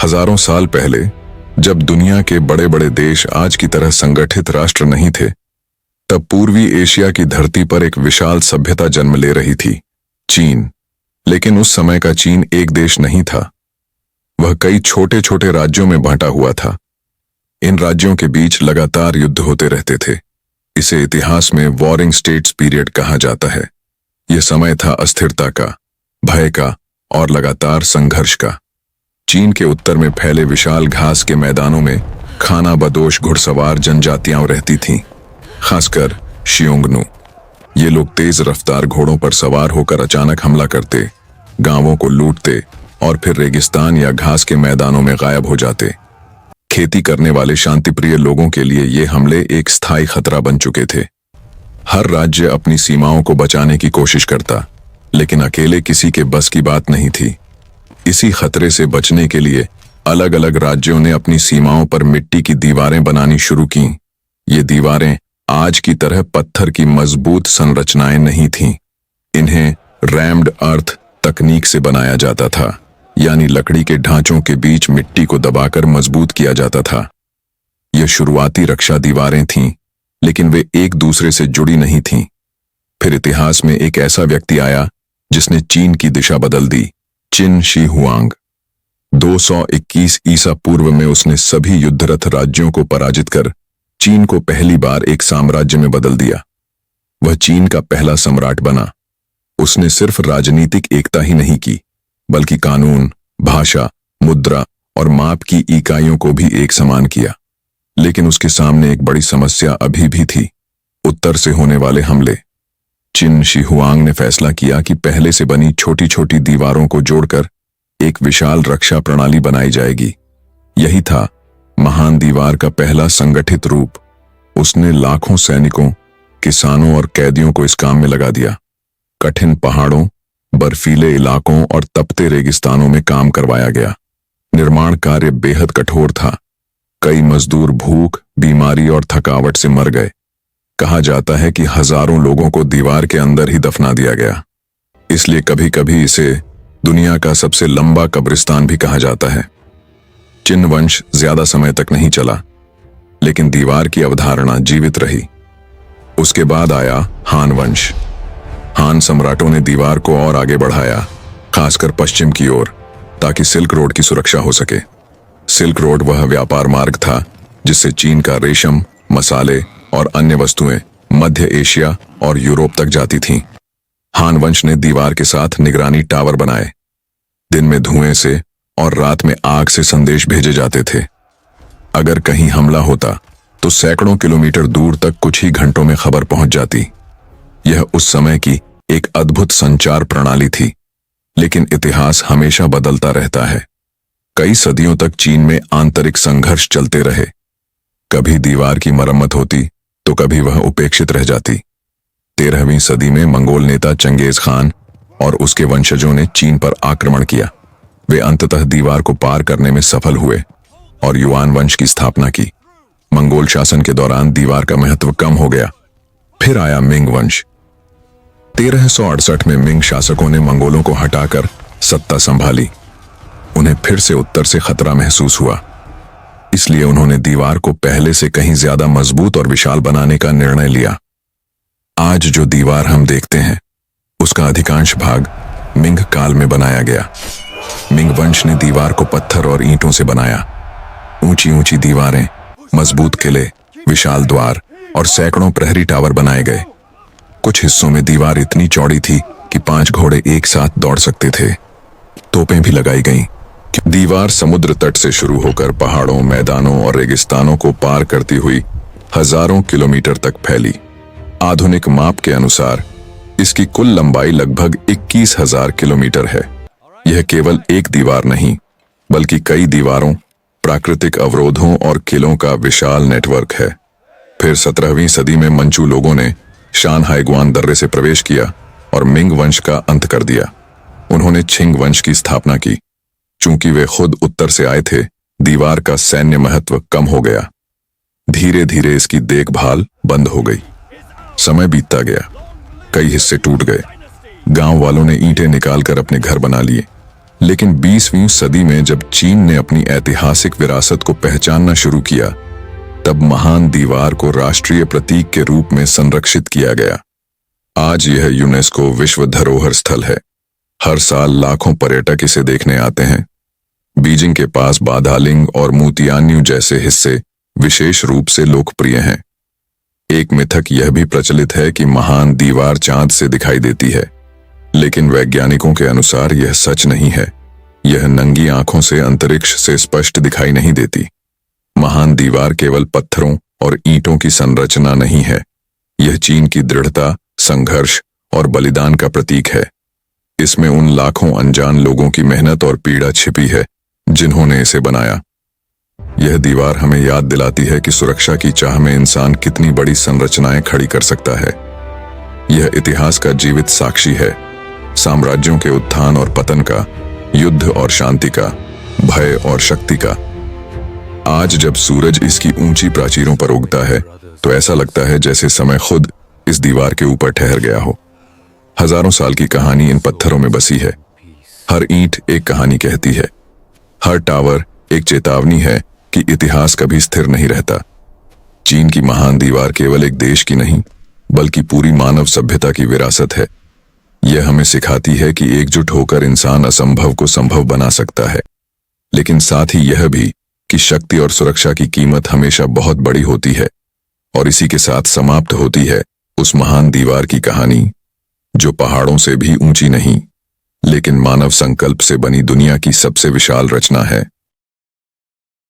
हजारों साल पहले, जब दुनिया के बड़े बड़े देश आज की तरह संगठित राष्ट्र नहीं थे, तब पूर्वी एशिया की धरती पर एक विशाल सभ्यता जन्म ले रही थी, चीन। लेकिन उस समय का चीन एक देश नहीं था। वह कई छोटे छोटे राज्यों में बांटा हुआ था। इन राज्यों के बीच लगातार युद्ध होते रहते थे। इसे इतिहास में वॉरिंग स्टेट्स पीरियड कहा जाता है। यह समय था अस्थिरता का, भय का और लगातार संघर्ष का। चीन के उत्तर में फैले विशाल घास के मैदानों में खाना बदोश घुड़सवार जनजातियां रहती थीं, खासकर शियोंगनू। ये लोग तेज रफ्तार घोड़ों पर सवार होकर अचानक हमला करते, गांवों को लूटते और फिर रेगिस्तान या घास के मैदानों में गायब हो जाते। खेती करने वाले शांतिप्रिय लोगों के लिए ये हमले एक स्थायी खतरा बन चुके थे। हर राज्य अपनी सीमाओं को बचाने की कोशिश करता, लेकिन अकेले किसी के बस की बात नहीं थी। इसी खतरे से बचने के लिए अलग अलग राज्यों ने अपनी सीमाओं पर मिट्टी की दीवारें बनानी शुरू की। ये दीवारें आज की तरह पत्थर की मजबूत संरचनाएं नहीं थीं। इन्हें रैम्ड अर्थ तकनीक से बनाया जाता था, यानी लकड़ी के ढांचों के बीच मिट्टी को दबाकर मजबूत किया जाता था। ये शुरुआती रक्षा दीवारें थीं, लेकिन वे एक दूसरे से जुड़ी नहीं थीं। फिर इतिहास में एक ऐसा व्यक्ति आया जिसने चीन की दिशा बदल दी, चिन शी हुआंग। 221 ईसा पूर्व में उसने सभी युद्धरत राज्यों को पराजित कर चीन को पहली बार एक साम्राज्य में बदल दिया। वह चीन का पहला सम्राट बना। उसने सिर्फ राजनीतिक एकता ही नहीं की, बल्कि कानून, भाषा, मुद्रा और माप की इकाइयों को भी एक समान किया। लेकिन उसके सामने एक बड़ी समस्या अभी भी थी, उत्तर से होने वाले हमले। चिन शी हुआंग ने फैसला किया कि पहले से बनी छोटी छोटी दीवारों को जोड़कर एक विशाल रक्षा प्रणाली बनाई जाएगी। यही था महान दीवार का पहला संगठित रूप। उसने लाखों सैनिकों, किसानों और कैदियों को इस काम में लगा दिया। कठिन पहाड़ों, बर्फीले इलाकों और तपते रेगिस्तानों में काम करवाया गया। निर्माण कार्य बेहद कठोर था। कई मजदूर भूख, बीमारी और थकावट से मर गए। कहा जाता है कि हजारों लोगों को दीवार के अंदर ही दफना दिया गया। इसलिए कभी कभी इसे दुनिया का सबसे लंबा कब्रिस्तान भी कहा जाता है। चिन वंश ज्यादा समय तक नहीं चला, लेकिन दीवार की अवधारणा जीवित रही। उसके बाद आया हान वंश। हान सम्राटों ने दीवार को और आगे बढ़ाया, खासकर पश्चिम की ओर, ताकि सिल्क रोड की सुरक्षा हो सके। सिल्क रोड वह व्यापार मार्ग था जिससे चीन का रेशम, मसाले और अन्य वस्तुएं मध्य एशिया और यूरोप तक जाती थीं। हान वंश ने दीवार के साथ निगरानी टावर बनाए। दिन में धुएं से और रात में आग से संदेश भेजे जाते थे। अगर कहीं हमला होता तो सैकड़ों किलोमीटर दूर तक कुछ ही घंटों में खबर पहुंच जाती। यह उस समय की एक अद्भुत संचार प्रणाली थी। लेकिन इतिहास हमेशा बदलता रहता है। कई सदियों तक चीन में आंतरिक संघर्ष चलते रहे। कभी दीवार की मरम्मत होती तो कभी वह उपेक्षित रह जाती। 13वीं सदी में मंगोल नेता चंगेज खान और उसके वंशजों ने चीन पर आक्रमण किया। वे अंततः दीवार को पार करने में सफल हुए और युआन वंश की स्थापना की। मंगोल शासन के दौरान दीवार का महत्व कम हो गया। फिर आया मिंग वंश। 1368 में मिंग शासकों ने मंगोलों को हटाकर सत्ता संभाली। उन्हें फिर से उत्तर से खतरा महसूस हुआ, इसलिए उन्होंने दीवार को पहले से कहीं ज्यादा मजबूत और विशाल बनाने का निर्णय लिया। आज जो दीवार हम देखते हैं, उसका अधिकांश भाग मिंग काल में बनाया गया। मिंग वंश ने दीवार को पत्थर और ईंटों से बनाया। ऊंची ऊंची दीवारें, मजबूत किले, विशाल द्वार और सैकड़ों प्रहरी टावर बनाए गए। कुछ हिस्सों में दीवार इतनी चौड़ी थी कि 5 घोड़े एक साथ दौड़ सकते थे। तोपें भी लगाई गईं। दीवार समुद्र तट से शुरू होकर पहाड़ों, मैदानों और रेगिस्तानों को पार करती हुई हजारों किलोमीटर तक फैली। आधुनिक माप के अनुसार इसकी कुल लंबाई लगभग 21,000 किलोमीटर है। यह केवल एक दीवार नहीं, बल्कि कई दीवारों, प्राकृतिक अवरोधों और किलों का विशाल नेटवर्क है। फिर 17वीं सदी में मंचू लोगों ने शान हाइगुआन दर्रे से प्रवेश किया और मिंग वंश का अंत कर दिया। उन्होंने छिंग वंश की स्थापना की। चूंकि वे खुद उत्तर से आए थे, दीवार का सैन्य महत्व कम हो गया। धीरे धीरे इसकी देखभाल बंद हो गई। समय बीतता गया, कई हिस्से टूट गए। गांव वालों ने ईंटें निकालकर अपने घर बना लिए। लेकिन 20वीं सदी में जब चीन ने अपनी ऐतिहासिक विरासत को पहचानना शुरू किया, तब महान दीवार को राष्ट्रीय प्रतीक के रूप में संरक्षित किया गया। आज यह यूनेस्को विश्व धरोहर स्थल है। हर साल लाखों पर्यटक इसे देखने आते हैं। बीजिंग के पास बादालिंग और मोतियान्यू जैसे हिस्से विशेष रूप से लोकप्रिय हैं। एक मिथक यह भी प्रचलित है कि महान दीवार चांद से दिखाई देती है, लेकिन वैज्ञानिकों के अनुसार यह सच नहीं है। यह नंगी आंखों से अंतरिक्ष से स्पष्ट दिखाई नहीं देती। महान दीवार केवल पत्थरों और ईंटों की संरचना नहीं है, यह चीन की दृढ़ता, संघर्ष और बलिदान का प्रतीक है। इसमें उन लाखों अनजान लोगों की मेहनत और पीड़ा छिपी है जिन्होंने इसे बनाया। यह दीवार हमें याद दिलाती है कि सुरक्षा की चाह में इंसान कितनी बड़ी संरचनाएं खड़ी कर सकता है। यह इतिहास का जीवित साक्षी है, साम्राज्यों के उत्थान और पतन का, युद्ध और शांति का, भय और शक्ति का। आज जब सूरज इसकी ऊंची प्राचीरों पर उगता है तो ऐसा लगता है जैसे समय खुद इस दीवार के ऊपर ठहर गया हो। हजारों साल की कहानी इन पत्थरों में बसी है। हर ईंट एक कहानी कहती है, हर टावर एक चेतावनी है कि इतिहास कभी स्थिर नहीं रहता। चीन की महान दीवार केवल एक देश की नहीं, बल्कि पूरी मानव सभ्यता की विरासत है। यह हमें सिखाती है कि एकजुट होकर इंसान असंभव को संभव बना सकता है, लेकिन साथ ही यह भी कि शक्ति और सुरक्षा की कीमत हमेशा बहुत बड़ी होती है। और इसी के साथ समाप्त होती है उस महान दीवार की कहानी, जो पहाड़ों से भी ऊंची नहीं, लेकिन मानव संकल्प से बनी दुनिया की सबसे विशाल रचना है।